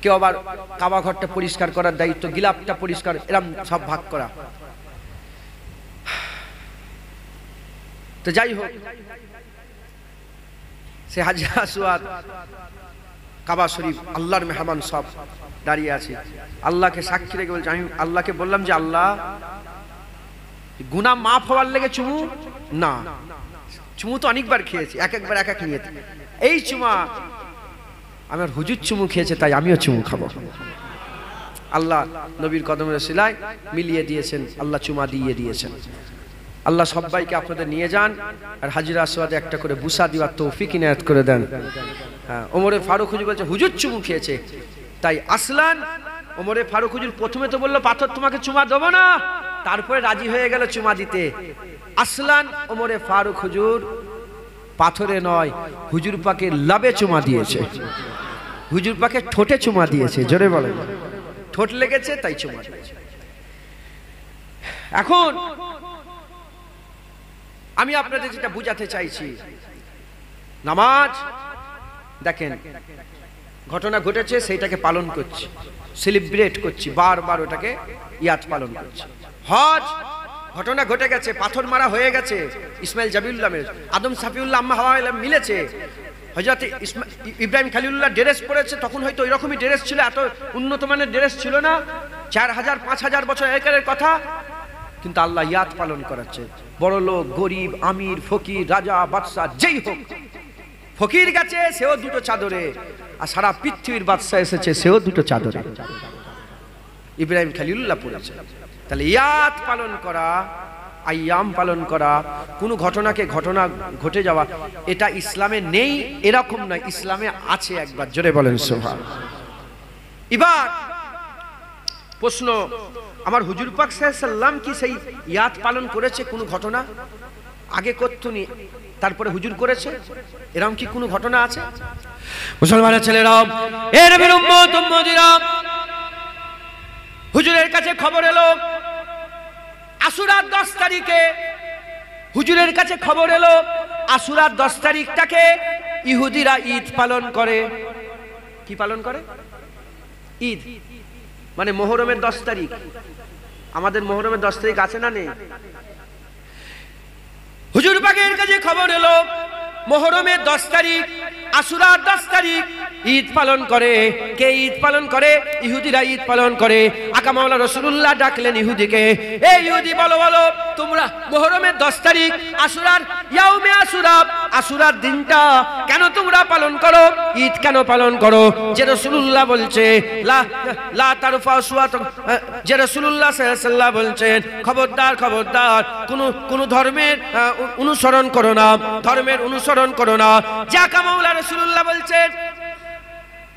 কেউ আবার কাবা ঘরটা পরিষ্কার করার দায়িত্ব, গিলাপটা পরিষ্কার, এরম সব ভাগ করা। তো যাই হোক, সে হাজি আসওয়াদ কাবা শরীফ আল্লাহর মেহমান সব দাঁড়িয়ে আছে। আল্লাহকে সাক্ষী রেখে বলছে, আমি আল্লাহকে বললাম যে আল্লাহ গুনাহ মাফ হওয়ার লেগে চুমু না, চুমু তো অনেকবার খেয়েছি, একবার এক নিয়েছি, এই চুমা আমার হুজুর চুমু খেয়েছে তাই আমিও চুমু খাবো। আল্লাহ নবীর কদমের সিলায় মিলিয়ে দিয়েছেন, আল্লাহ চুমা দিয়ে দিয়েছেন। আল্লাহ সবাইকে আপনাদের নিয়ে যান আর হাজির আসওয়াদে একটা করে বুসা দিবার তৌফিক ইনায়াত করে দেন। ওমরে ফারুক হুজুর বলছে হুজুর চুমু খেয়েছে, তাই আসলান ওমরে ফারুক হুজুর প্রথমে তো বললো পাথর তোমাকে চুমা দেবো না, তারপরে রাজি হয়ে গেল চুমা দিতে। আসলান ওমরে ফারুক হুজুর পাথরে নয়, হুজুর পাকে লাবে চুমা দিয়েছে, হুজুর পাকে ঠোঁটে চুমা দিয়েছে। জোরে বলেন, ঠোঁট লেগেছে তাই চুমা দিয়েছে। এখন আমি আপনাদের যেটা বুঝাতে চাইছি, নামাজ দেখেন ঘটনা ঘটেছে সেইটাকে পালন করছি, সেলিব্রেট করছি, বারবার ওটাকে ইয়াদ পালন করছি। হজ ঘটনা ঘটে গেছে, পাথর মারা হয়ে গেছে, ইসমাইল জাবিউল্লাহ মেরেছে, আদম সাফিউল্লাহ আম্মা হাওয়া মিলেছে, হযরত ইব্রাহিম খলিলুল্লাহ ড্রেস পরেছে, তখন হয়তো এরকমই ড্রেস ছিল, এত উন্নত মানের ড্রেস ছিল না, 4000-5000 বছর আগের কথা, কিন্তু আল্লাহ ইয়াদ পালন করাচ্ছে। বড় লোক, গরিব, আমির, ফকির, রাজা, বাদশাহ যেই হোক, ফকির গেছে সেও দুটো চাদরে, আর সারা পৃথিবীর বাদশাহ এসেছে সেও দুটো চাদরে, ইব্রাহিম খলিলুল্লাহ পড়েছে। তাহলে ইয়াদ পালন করা, আইয়াম পালন করা, কোন ঘটনাকে ঘটনা ঘটে যাওয়া, এটা ইসলামে নেই এরকম নয়, ইসলামে আছে। একবার জোরে বলেন সুবহানাল্লাহ। এবার প্রশ্ন, আমার হুজুর পাক সাল্লাল্লাহু আলাইহি সাল্লাম কি সেই ইয়াদ পালন করেছে কোন ঘটনা? আগে করতেনি তারপরে হুজুর করেছে, এরকম কি কোনো ঘটনা আছে? মুসলমানের ছেলেরা, এ নবীর উম্মত উম্মতিরা, হুজুরের কাছে খবর এলো আশুরার 10 তারিখে, হুজুরের কাছে খবর এলো আশুরার 10 তারিখটাকে ইহুদিরা ঈদ পালন করে। কি পালন করে? ঈদ, মানে মুহররমের 10 তারিখ। আমাদের মুহররমের 10 তারিখ আছে না নেই? হুজুর পাকের কাছে খবর এলো মুহররমের 10 তারিখ, আশুরার 10 তারিখ ঈদ পালন করে। কে ঈদ পালন করে? ইহুদিরা ঈদ পালন করে। আকা মাওলা রাসূলুল্লাহ ডাকলেন ইহুদিকে, এই ইহুদি বলো বলো তোমরা মুহররমের 10 তারিখ আশুরার ইয়াউমে আশুরা, আশুরার দিনটা কেন তোমরা পালন করো, ঈদ কেন পালন করো? যে রাসূলুল্লাহ বলছে লা লা তারফা আসওয়াত, যে রাসূলুল্লাহ সাল্লাল্লাহু আলাইহি ওয়াসাল্লাম বলছেন খবরদার খবরদার কোন ধর্মের অনুসরণ করো না, ধর্মের অনুসরণ করো না। যে আকা মাওলা রাসূলুল্লাহ বলছেন,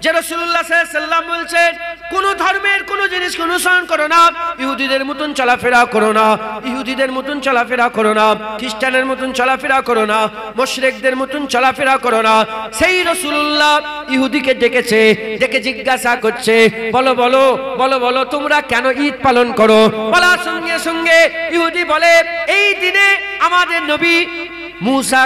যে রাসূলুল্লাহ সাল্লাল্লাহু আলাইহি ওয়াসাল্লাম বলছেন কোন ধর্মের কোন জিনিসকে অনুসরণ করো না, ইহুদিদের মতন চলাফেরা করো না, ইহুদিদের মতন চলাফেরা করো না, খ্রিস্টানের মতন চলাফেরা করো না, মুশরিকদের মতন চলাফেরা করো না। সেই রাসূলুল্লাহ ইহুদিকে ডেকেছে, ডেকে জিজ্ঞাসা করছে বলো বলো বলো বলো তোমরা কেন ঈদ পালন করো? বলার সঙ্গে সঙ্গে ইহুদি বলে এই দিনে আমাদের নবী মুসা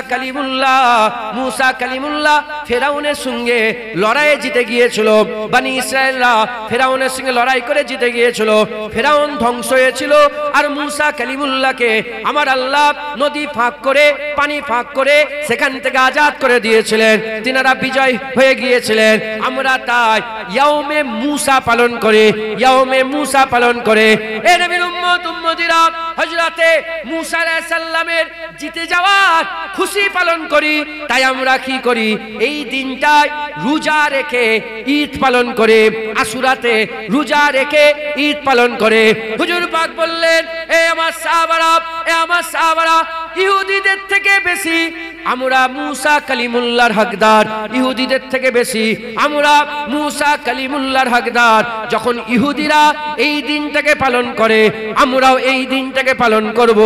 কালিমুল্লাহ ফেরাউনের সঙ্গে লড়াইয়ে জিতে গিয়েছিল। বনি ইসরায়েলরা ফেরাউনের সঙ্গে লড়াই করে জিতে গিয়েছিল, ফেরাউন ধ্বংস হয়েছিল, আর মুসা কালিমুল্লাহকে আমার আল্লাহ নদী ফাঁক করে পানি ফাঁক করে সেখান থেকে আজাদ করে দিয়েছিলেন, তিনারা বিজয় হয়ে গিয়েছিলেন। আমরা তাই ইয়াউমে মুসা পালন করে, ইয়াউমে মুসা পালন করে এ নবীর উম্মত উম্মতিরা হযরতে মুসা আলাইহিস সালামের জিতে যাওয়া খুশি পালন করি। তাই আমরা কি করি, এই দিনটায় রোজা রেখে ঈদ পালন করে, আশুরাতে রোজা রেখে ঈদ পালন করে। হুজুর পাক বললেন এ আমার সাহাবারা ইহুদিদের থেকে বেশি আমরা মুসা কালিমুল্লাহর হকদার, ইহুদিদের থেকে বেশি আমরা মুসা কালিমুল্লাহর হকদার। যখন ইহুদিরা এই দিনটাকে পালন করে আমরাও এই দিনটাকে পালন করব,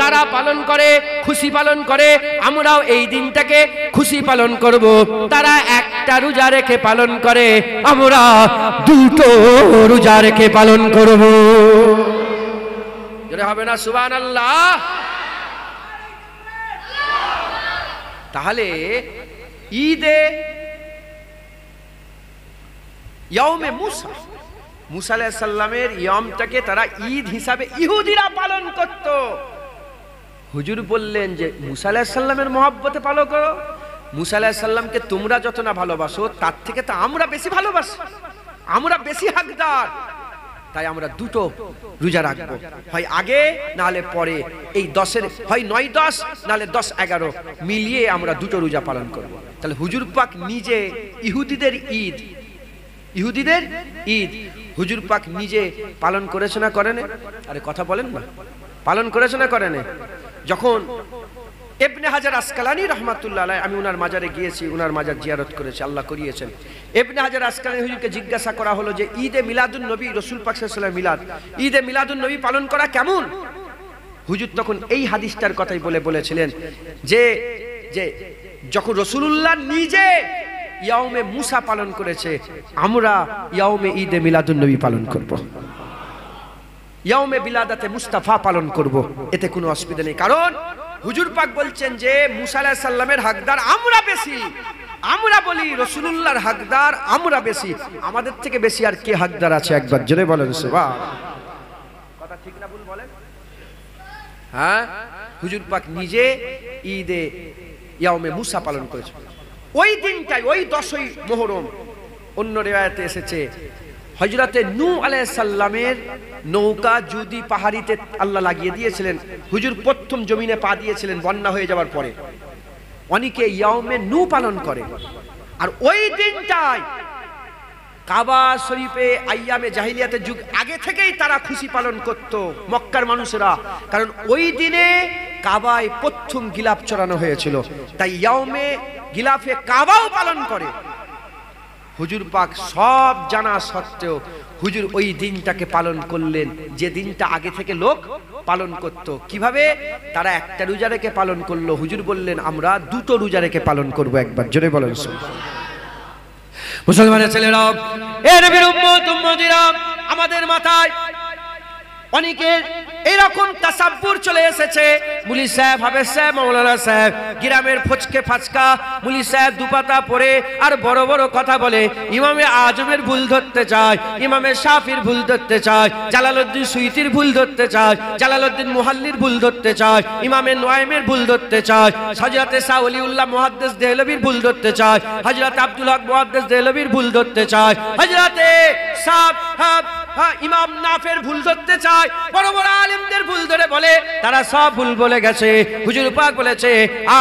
তারা পালন করে খুশি পালন করে, আমরাও এই দিনটাকে খুশি পালন করব। তারা একটা রোজা রেখে পালন করে, আমরা দুটো রোজা রেখে পালন করব। জোরে হবে না সুবহানাল্লাহ? তাহলে ঈদে ইয়াউমে মুসা আলাইহিস সালামের ইয়ামটাকে তারা ঈদ হিসাবে ইহুদিরা পালন করত। হুজুর বললেন যে মুসা আলাইহিস সালামের মহব্বতে পালন করো, মুসা আলাইহিস সালামকে তোমরা যত না ভালোবাসো তার থেকে তো আমরা বেশি ভালোবাসি, আমরা বেশি হকদার। তাই আমরা দুটো রোজা রাখবো, হয় আগে নাহলে পরে। এই 10-এর হয় 9-10 নাহলে 10-11 মিলিয়ে আমরা দুটো রোজা পালন করব। তাহলে হুজুর পাক নিজে ইহুদিদের ঈদ হুজুর পাক নিজে পালন করেছে না করেন? আরে কথা বলেন না, পালন করেছে না করেন? যখন ইবনে হাজার আসকালানী রাহমাতুল্লাহ আলাইহি, আমি ওনার মাজারে গিয়েছি, ওনার মাজার জিয়ারত করেছি, আল্লাহ করিয়েছেন। ইবনে হাজার আসকালানী হুজুরকে জিজ্ঞাসা করা হলো যে ঈদে মিলাদুন নবী, রাসূল পাক সাল্লাল্লাহু আলাইহি ওয়াসাল্লাম মিলাদ, ঈদে মিলাদুন নবী পালন করা কেমন? হুজুর তখন এই হাদিসটার কথাই বলেছিলেন যে যখন রাসূলুল্লাহ নিজে ইয়াউমে মুসা পালন করেছে, আমরা ইয়াউমে ঈদে মিলাদুন নবী পালন করব, ইয়াউমে বিলাদাতে মুস্তাফা পালন করব, এতে কোনো অসুবিধা নেই। কারণ হুজুর পাক বলছেন যে মুসা আলাইহিস সালামের হকদার আমরা বেশি, আমরা বলি রাসূলুল্লাহর হকদার আমরা বেশি, আমাদের থেকে বেশি আর কে হকদার আছে? একবার জোরে বলেন সুবহান। কথা ঠিক না ভুল বলেন? হ্যাঁ, হুজুর পাক নিজে ঈদে ইয়াউমে মুসা পালন করেছে। ওই দিনটাই, ওই 10ই মুহররম, অন্য রিওয়ায়াতে এসেছে হযরতে নূহ আলাইহিস সালামের নৌকা যদি পাহাড়িতে আল্লাহ লাগিয়ে দিয়েছিলেন, হুজুর প্রথম জমিনে পা দিয়েছিলেন বন্যা হয়ে যাওয়ার পরে। অনেকে ইয়াউমে নূহ পালন করে, আর ওই দিনটাই কাবা শরীফে আইয়ামে জাহিলিয়াতের যুগ আগে থেকেই তারা খুশি পালন করত মক্কার মানুষেরা, কারণ ওই দিনে কাবায় প্রথম গিলাফ চড়ানো হয়েছিল, তাই ইয়াউমে গিলাফে কাবাও পালন করে। হুজুর পাক সব জানা সত্ত্বেও হুজুর ওই দিনটাকে পালন করলেন, যে দিনটা আগে থেকে লোক পালন করত। কিভাবে? তারা একটা রোজা রেখে পালন করলো, হুজুর বললেন আমরা দুটো রোজা রেখে পালন করব। একবার জোরে বলেন মুসলমানের ছেলেরা, এ নবীর উম্মত উম্মতিরা, আমাদের মাথায় অনেকের এরকম তাসাব্বুর চলে এসেছে, মুলি সাহেব, হাফেজ সাহেব, মাওলানা সাহেব গ্রামের ফচকে ফাচকা মুলি সাহেব দুপাতা পরে আর বড় বড় কথা বলে, ইমামে আজমের ভুল ধরতে চায়, ইমামে শাফির ভুল ধরতে চায়, জালালউদ্দিন সুয়ুতির ভুল ধরতে চায়, জালালউদ্দিন মুহাল্লির ভুল ধরতে চায়, ইমামে নুআইমের ভুল ধরতে চায়, হযরতে শাহ ওলিউল্লাহ মুহাদ্দিস দেহলভির ভুল ধরতে চায়, হযরত আব্দুল হক মুহাদ্দিস দেহলভির ভুল ধরতে চায়, হযরতে সাহেব ইমাম নাফের ভুল ধরতে চায়, বড় বড় আলেমদের ভুল ধরে বলে, তারা সব ভুল বলে গেছে। হুজুর পাক বলেছে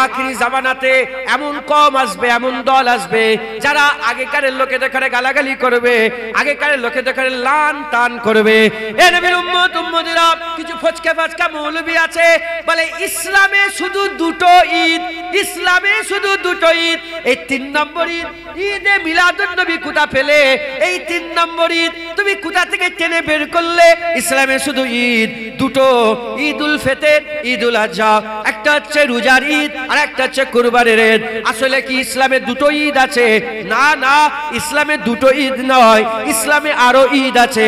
আখিরি জামানাতে এমন কম আসবে, এমন দল আসবে যারা আগেকারের লোকেদের ঘরে গালাগালি করবে, আগেকারের লোকেদের ঘরে লান টান করবে। এ নবীর উম্মত উম্মতিরা, কিছু ফচকা ফাচকা মৌলবী আছে বলে ইসলামে শুধু দুটো ঈদ, ইসলামে শুধু দুটো ঈদ। এই 3 নম্বর ঈদ, ঈদে মিলাদুন নবী কোথা পেলে? এই 3 নম্বর ঈদ তুমি কোথা থেকে টেনে বের করলে? ইসলামে শুধু ঈদ দুটো, ঈদুল ফিতর, ঈদুল আযহা। একটা হচ্ছে রোজার ঈদ আর একটা হচ্ছে কুরবানির ঈদ। আসলে কি ইসলামে দুটো ঈদ আছে? না না, ইসলামে দুটো ঈদ নয়, ইসলামে আরো ঈদ আছে।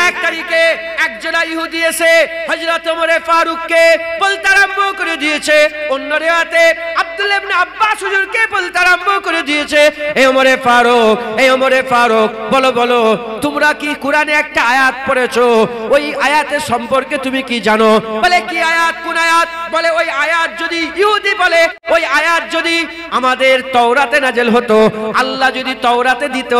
1 তারিখে একজনা ইহুদি এসে হযরত ওমর ফারুককে বলতে আরম্ভ করে দিয়েছে, অন্য রিওয়ায়াতে আব্দুল্লাহ ইবনে আব্বাস হুজুরকে বলতে আরম্ভ করে দিয়েছে, এই ওমরে ফারুক, এই ওমরে ফারুক, বলো বলো তোমরা কি কোরআনে একটা আয়াত পড়েছো? ওই আয়াতের সম্পর্কে তুমি কি জানো? বলে কি আয়াত? কোন আয়াত? বলে ওই আয়াত যদি, ইহুদি বলে ওই আয়াত যদি আমাদের তাওরাতে নাযিল হতো, আল্লাহ যদি তাওরাতে দিত,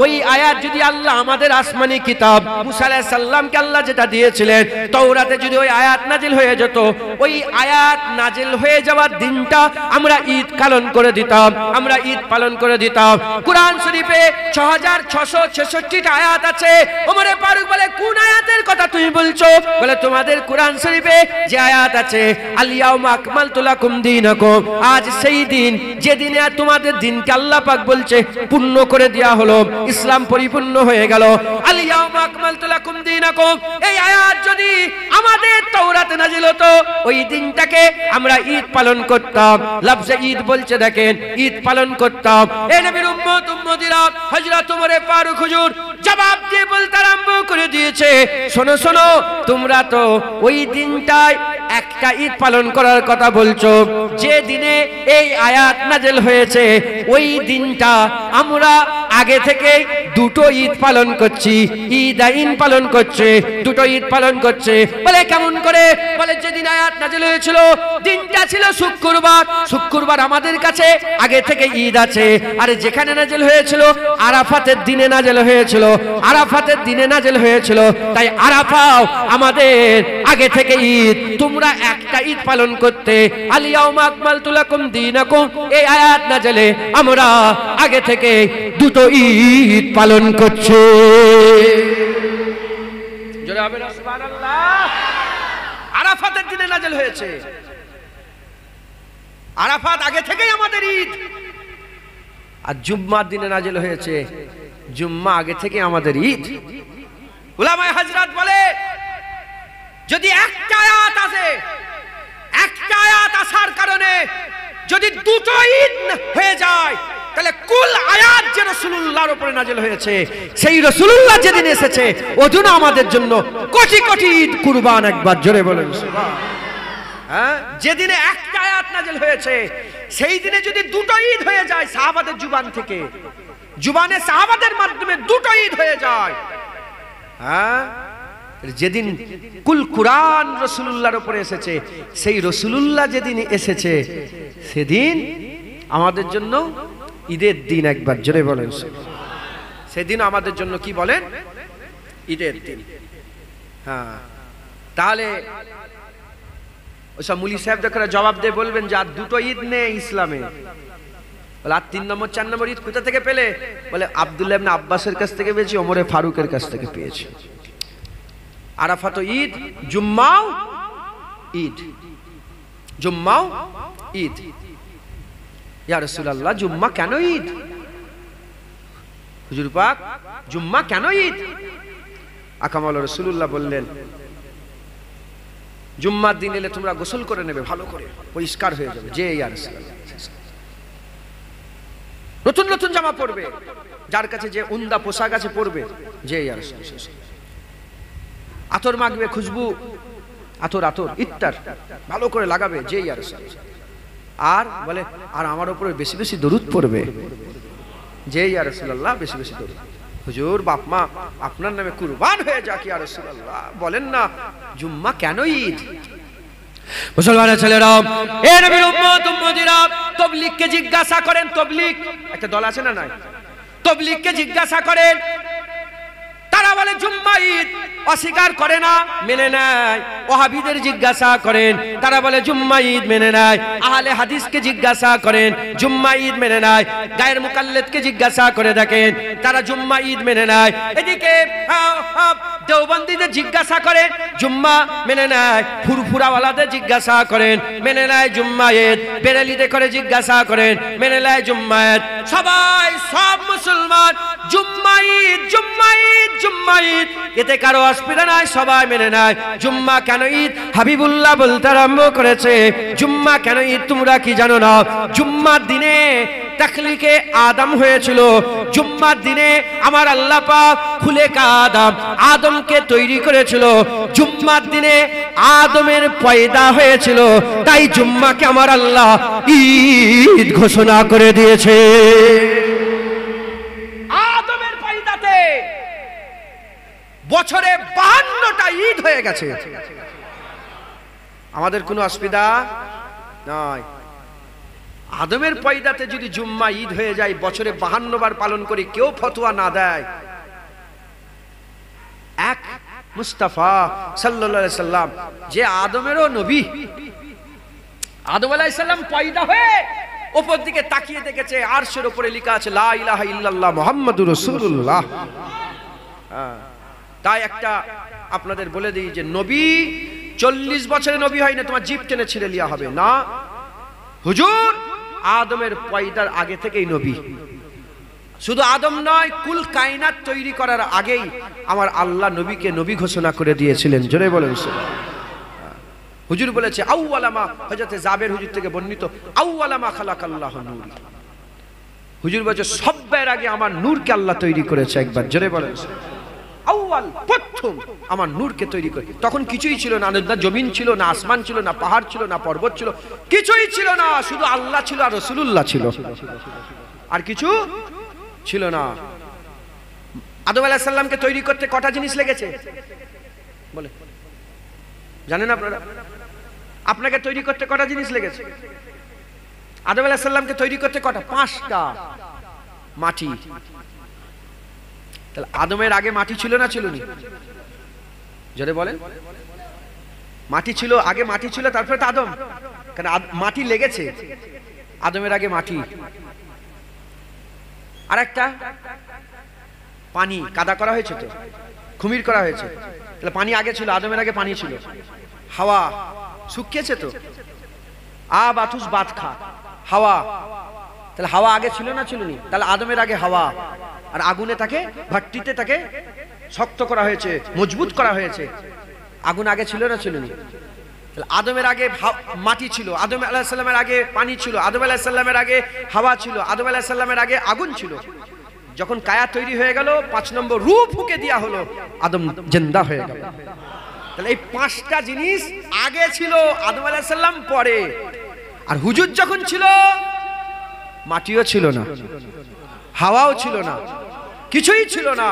ওই আয়াত যদি আল্লাহ আমাদের আসমানি কিতাব মুসা আলাইহিস সালামকে আল্লাহ যেটা দিয়েছিলেন তাওরাতে যদি ওই আয়াত নাযিল হয়ে যেত, ওই আয়াত নাযিল হয়ে যাওয়ার দিনটা আমরা ঈদ পালন করে দিতাম, আমরা ঈদ পালন করে দিতাম। কুরআন শরীফে 6666টা আয়াত আছে। ওমরে ফারুক বলে কোন আয়াতের কথা তুমি বলছো? বলে তোমাদের কুরআন শরীফে যে আয়াত আছে আল ইয়াউমা আকমালতু লাকুম দীনাকুম, আজ সেই দিন যেদিনে তোমাদের দিনকে আল্লাহ পাক বলছে পূর্ণ করে দেয়া হলো, ইসলাম পরিপূর্ণ হয়ে গেল। আল ইয়াউমা আকমালতু লাকুম দীনাকুম, এই আয়াত যদি আমাদের তাওরাতে নাযিল হতো, ওই দিনটাকে আমরা ঈদ পালন করতাম। লফজে ঈদ বলছে দেখেন, ঈদ পালন করতাম। এই নবীর উম্মত উম্মতিরা, হযরত ওমর ফারুক হুজুর জবাব দিয়ে বলতে আরম্ভ করে দিয়েছে, শোনো শোনো, তোমরা তো ওই দিনটায় একটা ঈদ পালন করার কথা বলছো, যে দিনে এই আয়াত নাযিল হয়েছে ওই দিনটা আমরা আগে থেকে দুটো ঈদ পালন করছি, ঈদ আইন পালন করছে, দুটো ঈদ পালন করছে। বলে কেমন করে? বলে যেদিন আয়াত নাযিল হয়েছিল দিনটা ছিল শুক্রবার, শুক্রবার আমাদের কাছে আগে থেকে ঈদ আছে। আর যেখানে নাযিল হয়েছিল আরাফাতের দিনে নাযিল হয়েছিল, আরাফাতের দিনে নাযিল হয়েছিল, তাই আরাফাও আমাদের আগে থেকে ঈদ। তোমরা একটা ঈদ পালন করতে, আল ইয়াউমা আকমালতু লাকুম দীনাকুম, এই আয়াত নাযিলে আমরা আগে থেকে দুটো ঈদ পালন করছি। জোরে হবে না সুবহানাল্লাহ? আরাফাতের দিনে নাযিল হয়েছে, আরাফাত আগে থেকেই আমাদের ঈদ। আর জুম্মার দিনে নাযিল হয়েছে, জুম্মা আগে থেকে আমাদের ঈদ। উলামায়ে হযরত বলে যদি একটা আয়াত আসে, একটা আয়াত আসার কারণে যদি দুটো ঈদ হয়ে যায়, তাহলে কুল আয়াত যে রাসূলুল্লাহর উপরে নাযিল হয়েছে, সেই রাসূলুল্লাহ যেদিন এসেছে ওদিন আমাদের জন্য কোটি কোটি ঈদ কুরবান। একবার জোরে বলেন সুবহানাল্লাহ। হ্যাঁ, যেদিনে একটা আয়াত নাযিল হয়েছে সেই দিনে যদি দুটো ঈদ হয়ে যায়, সাহাবাদের জুবান থেকে, জুবানে সাহাবাদের মাধ্যমে দুটো ঈদ হয়ে যায়, হ্যাঁ, যেদিন কুল কুরআন রাসূলুল্লাহর উপরে এসেছে, সেই রাসূলুল্লাহ যেদিন এসেছে সেদিন আমাদের জন্য ঈদের দিন। একবার জোরে বলেন সেদিন আমাদের জন্য কি বলেন? ঈদের দিন। হ্যাঁ, তাহলে ওসব মুলি সাহেব যখন জবাব দিয়ে বলবেন যে আর দুটো ঈদ নেই ইসলামে, বলে আর 3 নম্বর 4 নম্বর ঈদ কোথা থেকে পেলে? বলে আব্দুল্লাহ ইবনে আব্বাসের কাছ থেকে পেয়েছি, ওমরে ফারুকের কাছ থেকে পেয়েছি। আরাফাত ঈদ, জুম্মাও ঈদ, জুম্মাও ঈদ। ইয়া রাসূলুল্লাহ, জুম্মা কেন ঈদ? হুজুর পাক, জুম্মা কেন ঈদ? আকামাল রাসূলুল্লাহ বললেন, জুম্মার দিন এলে তোমরা গোসল করে নেবে, ভালো করে পরিষ্কার হয়ে যাবে। যে ইয়া রাসূলুল্লাহ, নতুন নতুন জামা পরবে, যার কাছে যে উন্দা পোশাক আছে পরবে। যে ইয়া রাসূলুল্লাহ, আতর মাখবে, খুশবু, আতর আতর ইত্তার ভালো করে লাগাবে। যে ইয়া রাসূলুল্লাহ, আর বলে আর আমার উপরে বেশি বেশি দরুদ পড়বে। যে ইয়া রাসূলুল্লাহ, বেশি বেশি দরুদ। হুজুর বাপ মা আপনার নামে কুরবান হয়ে যাক ইয়া রাসূলুল্লাহ। বলেন না জুম্মা কেন ঈদ? মুসলমানের ছেলেরা, এ নবীর উম্মত উম্মতিরা, তাবলীগকে জিজ্ঞাসা করেন, তাবলীগ একটা দল আছে না নাই? তাবলীগকে জিজ্ঞাসা করেন তারা বলে জুম্মা ঈদ, অস্বীকার করে না, মেনে নেয়। ওয়াহাবিদের জিজ্ঞাসা করেন, তারা বলে জুম্মা ঈদ মেনে নেয়। আহলে হাদিসকে জিজ্ঞাসা করেন, জুম্মা ঈদ মেনে নেয়। গায়ের মুকাল্লিদকে জিজ্ঞাসা করে দেখেন, তারা জুম্মা ঈদ মেনে নেয়। এদিকে দেওবন্দীদের জিজ্ঞাসা করেন, জুম্মা মেনে নেয়। ফুরফুরাওয়ালাদের জিজ্ঞাসা করেন, মেনে নেয় জুম্মা ঈদ। বেরেলিদের করে জিজ্ঞাসা করেন, মেনে নেয় জুম্মা ঈদ। সবাই, সব মুসলমান জুম্মা ঈদ, জুম্মা ঈদ, জুম্মা ঈদ, এতে কারো অসুবিধা নাই, সবাই মেনে নেয়। জুম্মা কেন ঈদ? হাবিবুল্লাহ বলতে আরম্ভ করেছে, জুম্মা কেন ঈদ তোমরা কি জানো না? জুম্মার দিনে তাখলিকে আদম হয়েছিল। জুম্মার দিনে আমার আল্লাহ পাক খুলেকা আদমকে তৈরি করেছিল। জুম্মার দিনে আদমের পয়দা হয়েছিল, তাই জুম্মাকে আমার আল্লাহ ঈদ ঘোষণা করে দিয়েছে। আদমের পয়দাতে বছরে 52টা ঈদ হয়ে গেছে। আমাদের কোনো অসুবিধা নাই। আদমের পয়দাতে যদি জুম্মা ঈদ হয়ে যায়, বছরে 52 বার পালন করে, কেউ ফতোয়া না দেয়, এক মুস্তাফা সাল্লাল্লাহু আলাইহি সাল্লাম যে আদমেরও নবী, আদম আলাইহিস সালাম পয়দা হয়ে উপর দিকে তাকিয়ে দেখেছে, আরশের উপরে লেখা আছে লা ইলাহা ইল্লাল্লাহ মুহাম্মাদুর রাসূলুল্লাহ। তাই একটা আপনাদের বলে দিই যে নবী 40 বছরে নবী হয় না, তোমার জিভ টেনে ছিঁড়ে লিয়া হবে না। হুজুর আদমের পয়দার আগে থেকেই নবী। শুধু আদম নয়, কুল কায়নাত তৈরি করার আগেই আমার আল্লাহ নবীকে নবী ঘোষণা করে দিয়েছিলেন। জোরে বলেন সুবহানাল্লাহ। হুজুর বলেছে আউয়ালামা, হযরত জাবের হুজুর থেকে বর্ণিত, আউয়ালামা খালাকাল্লাহু নূরি। হুজুর বলেছে সবের আগে আমার নূরকে আল্লাহ তৈরি করেছে। একবার জোরে বলেন আউয়াল, প্রথম আমার নূরকে তৈরি করে। তখন কিছুই ছিল না, না জমিন ছিল, না আসমান ছিল, না পাহাড় ছিল, না পর্বত ছিল, কিছুই ছিল না। শুধু আল্লাহ ছিল আর রাসূলুল্লাহ ছিল, আর কিছু ছিল না। আদম আলাইহিস সালামকে তৈরি করতে কটা জিনিস লেগেছে বলে জানেন আপনারা? আপনাকে তৈরি করতে কটা জিনিস লেগেছে? আদম আলাইহিস সালামকে তৈরি করতে কটা? 5টা। মাটি। তাহলে আদমের আগে মাটি ছিল না ছিল না? জোরে বলেন। মাটি ছিল, আগে মাটি ছিল, তারপরে তো আদম। কারণ মাটি লেগেছে, আদমের আগে মাটি। আর একটা পানি, কাদা করা হয়েছে, তো খুমির করা হয়েছে। তাহলে পানি আগে ছিল, আদমের আগে পানি ছিল। হাওয়া শুকিয়েছে তো, বাতুস বাত খা, হাওয়া। তাহলে হাওয়া আগে ছিল না ছিল না? তাহলে আদমের আগে হাওয়া, আর আগুনে তাকে, ভাট্টিতে তাকে শক্ত করা হয়েছে, মজবুত করা হয়েছে। আগুন আগে ছিল না ছিল না? তাহলে আদমের আগে মাটি ছিল, আদম আলাইহিস সালামের আগে পানি ছিল, আদম আলাইহিস সালামের আগে হাওয়া ছিল, আদম আলাইহিস সালামের আগে আগুন ছিল। যখন কায়া তৈরি হয়ে গেল, 5 নম্বর রূহ ফুঁকে দেয়া হলো, আদম জিন্দা হয়ে গেল। তাহলে এই 5টা জিনিস আগে ছিল, আদম আলাইহিস সালাম পরে। আর হুজুর যখন ছিল, মাটিও ছিল না, হাওয়াও ছিল না, কিছুই ছিল না।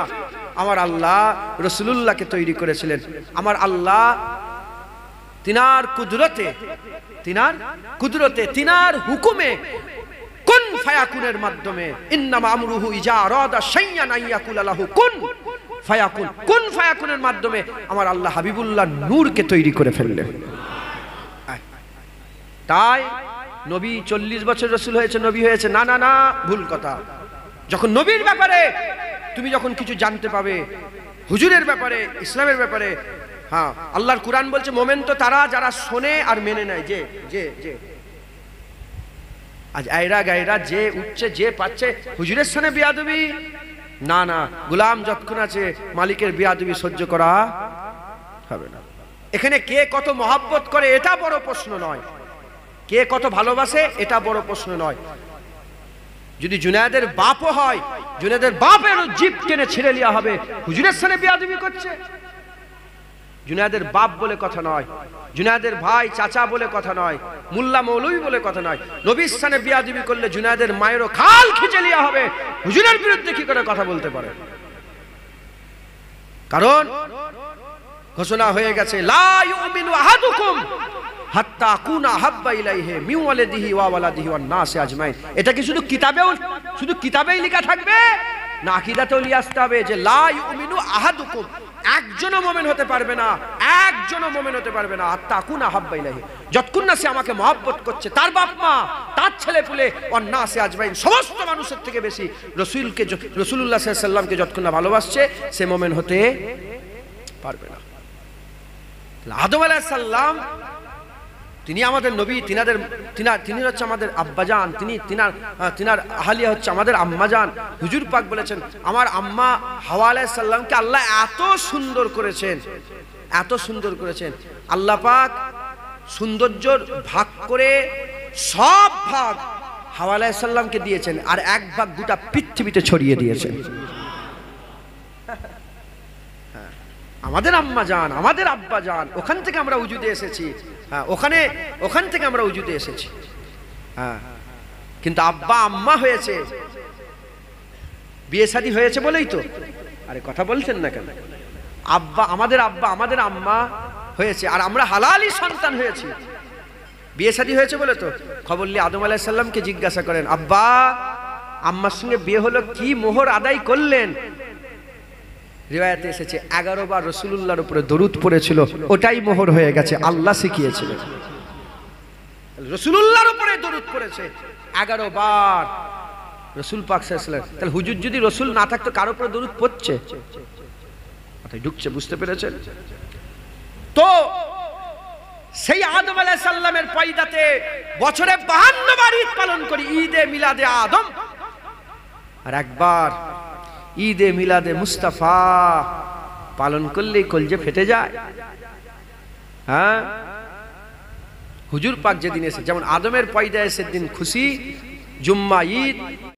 আমার আল্লাহ রাসূলুল্লাহকে তৈরি করেছিলেন। আমার আল্লাহ তিনার কুদরতে, তিনার হুকুমে, কুন ফায়াকুনের মাধ্যমে, ইন্নামা আমরুহু ইজা আরাদা শাইআন আইয়াকুলা লাহু কুন ফায়াকুন, কুন ফায়াকুনের মাধ্যমে আমার আল্লাহ হাবিবুল্লাহ নূরকে তৈরি করে ফেললেন। তাই নবী 40 বছর রাসূল হয়েছে, নবী হয়েছে না, না না, ভুল কথা। যখন নবীর ব্যাপারে তুমি যখন কিছু জানতে পাবে, হুজুরের ব্যাপারে, ইসলামের ব্যাপারে, হ্যাঁ, আল্লাহর কুরআন বলছে মোমেন তো তারা যারা শোনে আর মেনে নেয়। যে যে যে আজ আয়রা গায়রা যে উঠছে, যে পাচ্ছে, হুজুরের সামনে বিয়াদবি না, না। গোলাম যতক্ষণ আছে মালিকের বিয়াদবি সহ্য করা হবে না। এখানে কে কত মহব্বত করে এটা বড় প্রশ্ন নয়, কে কত ভালোবাসে এটা বড় প্রশ্ন নয়। যদি জুনায়েদের বাপও হয়, জুনায়েদের বাপেরও জিভ টেনে ছিঁড়ে লিয়া হবে, হুজুরের সামনে বিয়াদবি করছে। জুনায়েদের বাপ বলে কথা নয়, জুনায়েদের ভাই চাচা বলে কথা নয়, মুল্লা মৌলভী বলে কথা নয়। নবীর সামনে বিয়াদবি করলে জুনায়েদের মায়েরও খাল খিচে লিয়া হবে। হুজুরের বিরুদ্ধে কি করে কথা বলতে পারে? কারণ ঘোষণা হয়ে গেছে, লা ইউমিনু আহাদুকুম হাত্তা আকুনা হাব্বা ইলাইহি মিন ওয়ালিদিহি ওয়া ওয়ালাদিহি ওয়ান নাসি আজমাইন। এটা কি শুধু কিতাবেই লেখা থাকবে? না আকীদাতেও নিয়ে আসতে হবে যে লা ইউমিনু আহাদুকুম, একজনও মুমিন হতে পারবে না, একজনও মুমিন হতে পারবে না হাত্তা আকুনা হাব্বা ইলাইহি, যতক্ষণ না সে আমাকে মহব্বত করছে, তার বাপ মা, তার ছেলে পুলে, ওয়ান নাসি আজমাইন, সমস্ত মানুষের থেকে বেশি রাসূলুল্লাহ সাল্লাল্লাহু আলাইহি ওয়াসাল্লামকে যতক্ষণ না ভালোবাসছে সে মুমিন হতে পারবে না। আদম আলাইহিস সালাম তিনি আমাদের নবী, তিনি হচ্ছে আমাদের আব্বাজান, তিনার আহলিয়া হচ্ছে আমাদের আম্মাজান। হুজুর পাক বলেছেন আমার আম্মা হাওয়া আলাইহিস সালামকে আল্লাহ এত সুন্দর করেছেন, এত সুন্দর করেছেন। আল্লাহ পাক সৌন্দর্যর ভাগ করে সব ভাগ হাওয়া আলাইহিস সালামকে দিয়েছেন, আর এক ভাগ গোটা পৃথিবীতে ছড়িয়ে দিয়েছেন। আমাদের আম্মা জান, আমাদের আব্বা জান, ওখান থেকে আমরা উজুদে এসেছি। হ্যাঁ, ওখান থেকে আমরা উজুদে এসেছি। হ্যাঁ, কিন্তু আব্বা আম্মা হয়েছে, বিয়ে শাদী হয়েছে বলেই তো। আরে কথা বলছেন না কেন? আমাদের আম্মা হয়েছে, আর আমরা হালালি সন্তান হয়েছি, বিয়ে শাদী হয়েছে বলে তো। খবর নিয়ে আদম আলাইহিস সালামকে জিজ্ঞাসা করেন, আব্বা আম্মার সঙ্গে বিয়ে হলো, কি মোহর আদায় করলেন? রিওয়ায়াতে এসেছে 11 বার রাসূলুল্লাহর উপরে দরুদ পড়েছিল, ওটাই মোহর হয়ে গেছে, আল্লাহ শিখিয়েছিলেন। রাসূলুল্লাহর উপরে দরুদ পড়েছে 11 বার রাসূল পাক সাল্লাল্লাহু আলাইহি ওয়াসাল্লাম। তাহলে হুজুর যদি রাসূল না থাকতো কার উপরে দরুদ পড়ছে? কথাই ঢুকছে, বুঝতে পেরেছেন তো? সেই আদম আলাইহিস সালামের পয়দাতে বছরে 52 বার ঈদ পালন করি, ঈদে মিলাদে আদম, আর একবার ঈদে মিলাদে মুস্তাফা পালন করলেই কলজে ফেটে যায়। হ্যাঁ, হুজুর পাক যেদিন এসে, যেমন আদমের পয়দা এসে দিন খুশি, জুম্মা ঈদ,